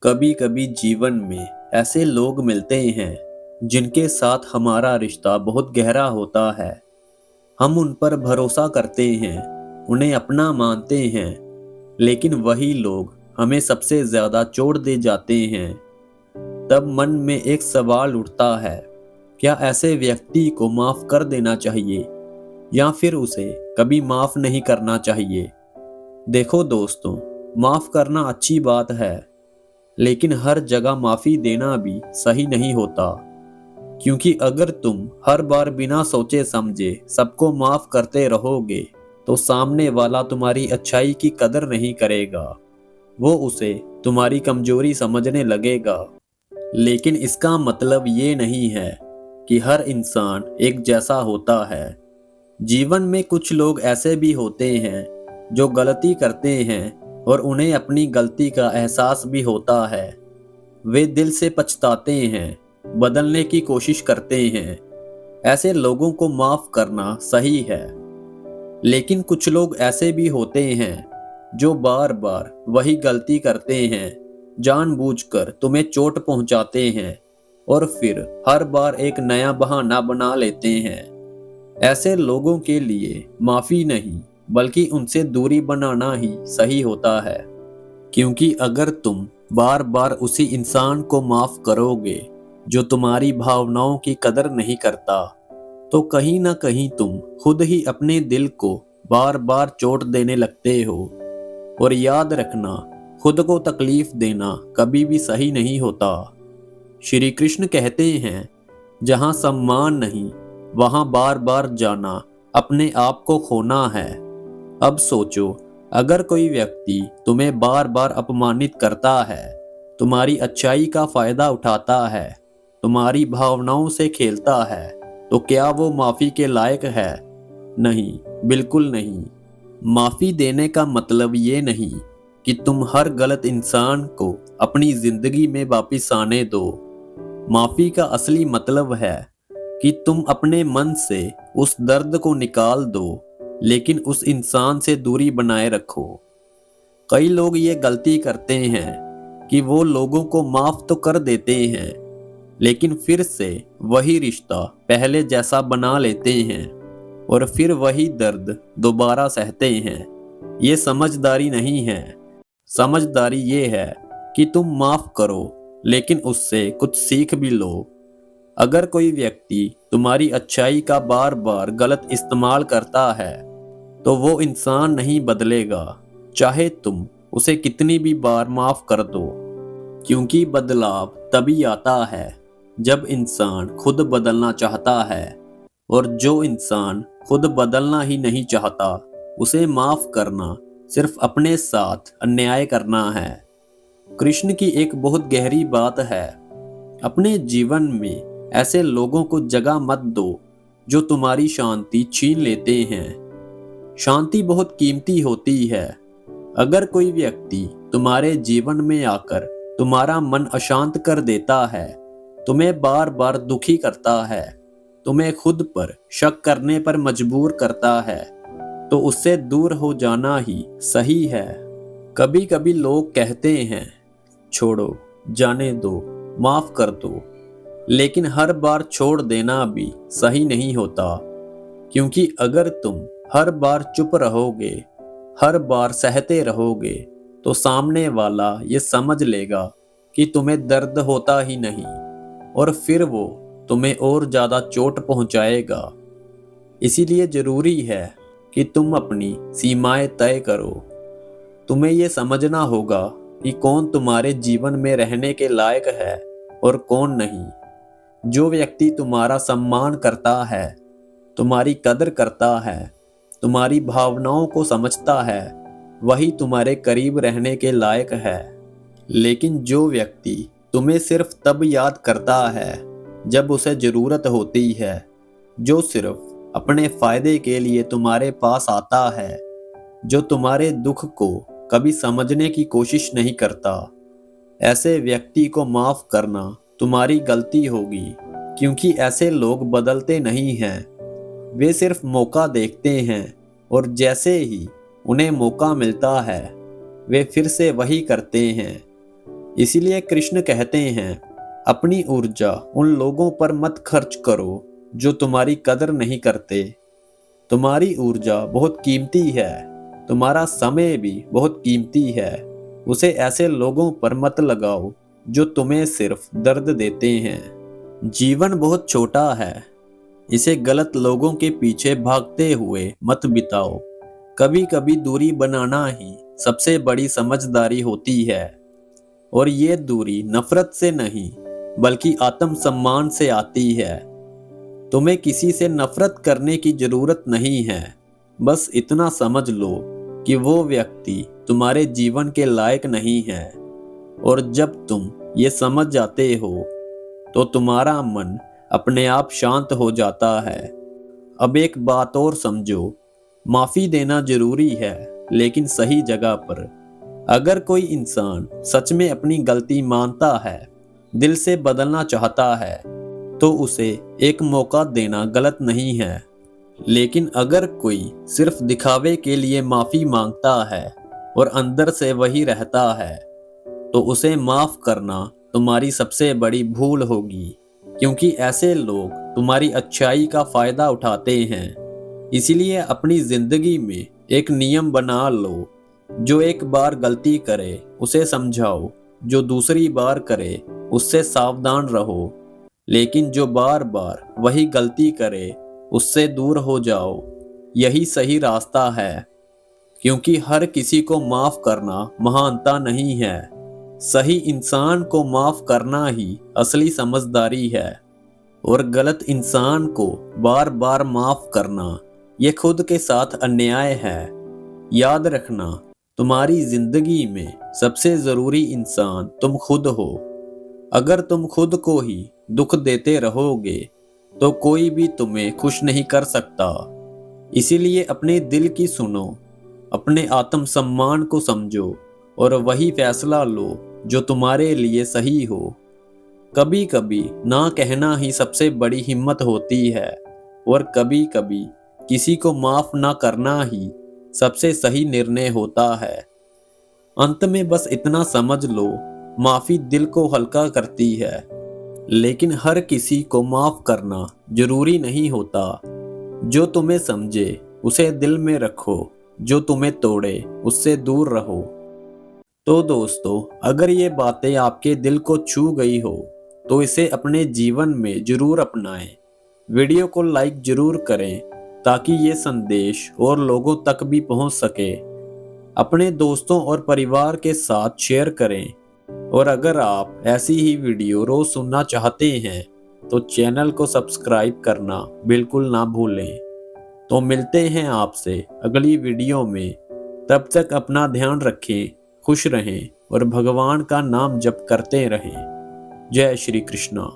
कभी कभी जीवन में ऐसे लोग मिलते हैं जिनके साथ हमारा रिश्ता बहुत गहरा होता है। हम उन पर भरोसा करते हैं, उन्हें अपना मानते हैं, लेकिन वही लोग हमें सबसे ज्यादा चोट दे जाते हैं। तब मन में एक सवाल उठता है, क्या ऐसे व्यक्ति को माफ कर देना चाहिए या फिर उसे कभी माफ नहीं करना चाहिए। देखो दोस्तों, माफ करना अच्छी बात है, लेकिन हर जगह माफी देना भी सही नहीं होता। क्योंकि अगर तुम हर बार बिना सोचे समझे सबको माफ करते रहोगे तो सामने वाला तुम्हारी अच्छाई की कदर नहीं करेगा, वो उसे तुम्हारी कमजोरी समझने लगेगा। लेकिन इसका मतलब ये नहीं है कि हर इंसान एक जैसा होता है। जीवन में कुछ लोग ऐसे भी होते हैं जो गलती करते हैं और उन्हें अपनी गलती का एहसास भी होता है। वे दिल से पछताते हैं, बदलने की कोशिश करते हैं। ऐसे लोगों को माफ करना सही है। लेकिन कुछ लोग ऐसे भी होते हैं जो बार बार वही गलती करते हैं, जानबूझकर तुम्हें चोट पहुंचाते हैं और फिर हर बार एक नया बहाना बना लेते हैं। ऐसे लोगों के लिए माफी नहीं बल्कि उनसे दूरी बनाना ही सही होता है। क्योंकि अगर तुम बार बार उसी इंसान को माफ करोगे जो तुम्हारी भावनाओं की कदर नहीं करता, तो कहीं ना कहीं तुम खुद ही अपने दिल को बार बार चोट देने लगते हो। और याद रखना, खुद को तकलीफ देना कभी भी सही नहीं होता। श्री कृष्ण कहते हैं, जहां सम्मान नहीं वहां बार बार जाना अपने आप को खोना है। अब सोचो, अगर कोई व्यक्ति तुम्हें बार बार अपमानित करता है, तुम्हारी अच्छाई का फायदा उठाता है, तुम्हारी भावनाओं से खेलता है, तो क्या वो माफी के लायक है? नहीं, बिल्कुल नहीं। माफी देने का मतलब ये नहीं कि तुम हर गलत इंसान को अपनी जिंदगी में वापस आने दो। माफी का असली मतलब है कि तुम अपने मन से उस दर्द को निकाल दो, लेकिन उस इंसान से दूरी बनाए रखो। कई लोग ये गलती करते हैं कि वो लोगों को माफ तो कर देते हैं, लेकिन फिर से वही रिश्ता पहले जैसा बना लेते हैं और फिर वही दर्द दोबारा सहते हैं। ये समझदारी नहीं है। समझदारी ये है कि तुम माफ करो, लेकिन उससे कुछ सीख भी लो। अगर कोई व्यक्ति तुम्हारी अच्छाई का बार बार गलत इस्तेमाल करता है, तो वो इंसान नहीं बदलेगा, चाहे तुम उसे कितनी भी बार माफ कर दो। क्योंकि बदलाव तभी आता है जब इंसान खुद बदलना चाहता है, और जो इंसान खुद बदलना ही नहीं चाहता, उसे माफ करना सिर्फ अपने साथ अन्याय करना है। कृष्ण की एक बहुत गहरी बात है, अपने जीवन में ऐसे लोगों को जगह मत दो जो तुम्हारी शांति छीन लेते हैं। शांति बहुत कीमती होती है। अगर कोई व्यक्ति तुम्हारे जीवन में आकर तुम्हारा मन अशांत कर देता है, तुम्हें बार बार दुखी करता है, तुम्हें खुद पर शक करने पर मजबूर करता है, तो उससे दूर हो जाना ही सही है। कभी कभी लोग कहते हैं, छोड़ो, जाने दो, माफ कर दो, लेकिन हर बार छोड़ देना भी सही नहीं होता। क्योंकि अगर तुम हर बार चुप रहोगे, हर बार सहते रहोगे, तो सामने वाला ये समझ लेगा कि तुम्हें दर्द होता ही नहीं, और फिर वो तुम्हें और ज्यादा चोट पहुंचाएगा। इसीलिए जरूरी है कि तुम अपनी सीमाएं तय करो। तुम्हें ये समझना होगा कि कौन तुम्हारे जीवन में रहने के लायक है और कौन नहीं। जो व्यक्ति तुम्हारा सम्मान करता है, तुम्हारी कदर करता है, तुम्हारी भावनाओं को समझता है, वही तुम्हारे करीब रहने के लायक है। लेकिन जो व्यक्ति तुम्हें सिर्फ तब याद करता है जब उसे जरूरत होती है, जो सिर्फ अपने फायदे के लिए तुम्हारे पास आता है, जो तुम्हारे दुख को कभी समझने की कोशिश नहीं करता, ऐसे व्यक्ति को माफ करना तुम्हारी गलती होगी। क्योंकि ऐसे लोग बदलते नहीं हैं, वे सिर्फ मौका देखते हैं, और जैसे ही उन्हें मौका मिलता है वे फिर से वही करते हैं। इसीलिए कृष्ण कहते हैं, अपनी ऊर्जा उन लोगों पर मत खर्च करो जो तुम्हारी कदर नहीं करते। तुम्हारी ऊर्जा बहुत कीमती है, तुम्हारा समय भी बहुत कीमती है। उसे ऐसे लोगों पर मत लगाओ जो तुम्हें सिर्फ दर्द देते हैं। जीवन बहुत छोटा है, इसे गलत लोगों के पीछे भागते हुए मत बिताओ। कभी कभी दूरी बनाना ही सबसे बड़ी समझदारी होती है, और ये दूरी नफरत से नहीं बल्कि आत्मसम्मान से आती है। तुम्हें किसी से नफरत करने की जरूरत नहीं है, बस इतना समझ लो कि वो व्यक्ति तुम्हारे जीवन के लायक नहीं है। और जब तुम ये समझ जाते हो तो तुम्हारा मन अपने आप शांत हो जाता है। अब एक बात और समझो, माफी देना जरूरी है, लेकिन सही जगह पर। अगर कोई इंसान सच में अपनी गलती मानता है, दिल से बदलना चाहता है, तो उसे एक मौका देना गलत नहीं है। लेकिन अगर कोई सिर्फ दिखावे के लिए माफी मांगता है और अंदर से वही रहता है, तो उसे माफ करना तुम्हारी सबसे बड़ी भूल होगी, क्योंकि ऐसे लोग तुम्हारी अच्छाई का फायदा उठाते हैं। इसीलिए अपनी जिंदगी में एक नियम बना लो, जो एक बार गलती करे उसे समझाओ, जो दूसरी बार करे उससे सावधान रहो, लेकिन जो बार बार वही गलती करे उससे दूर हो जाओ। यही सही रास्ता है, क्योंकि हर किसी को माफ करना महानता नहीं है। सही इंसान को माफ करना ही असली समझदारी है, और गलत इंसान को बार बार माफ करना ये खुद के साथ अन्याय है। याद रखना, तुम्हारी जिंदगी में सबसे जरूरी इंसान तुम खुद हो। अगर तुम खुद को ही दुख देते रहोगे तो कोई भी तुम्हें खुश नहीं कर सकता। इसीलिए अपने दिल की सुनो, अपने आत्मसम्मान को समझो और वही फैसला लो जो तुम्हारे लिए सही हो। कभी कभी ना कहना ही सबसे बड़ी हिम्मत होती है, और कभी कभी किसी को माफ ना करना ही सबसे सही निर्णय होता है। अंत में बस इतना समझ लो, माफी दिल को हल्का करती है, लेकिन हर किसी को माफ करना जरूरी नहीं होता। जो तुम्हें समझे उसे दिल में रखो, जो तुम्हें तोड़े उससे दूर रहो। तो दोस्तों, अगर ये बातें आपके दिल को छू गई हो तो इसे अपने जीवन में जरूर अपनाएं। वीडियो को लाइक जरूर करें ताकि ये संदेश और लोगों तक भी पहुंच सके। अपने दोस्तों और परिवार के साथ शेयर करें, और अगर आप ऐसी ही वीडियो रोज सुनना चाहते हैं तो चैनल को सब्सक्राइब करना बिल्कुल ना भूलें। तो मिलते हैं आपसे अगली वीडियो में। तब तक अपना ध्यान रखें, खुश रहें और भगवान का नाम जप करते रहें। जय श्री कृष्णा।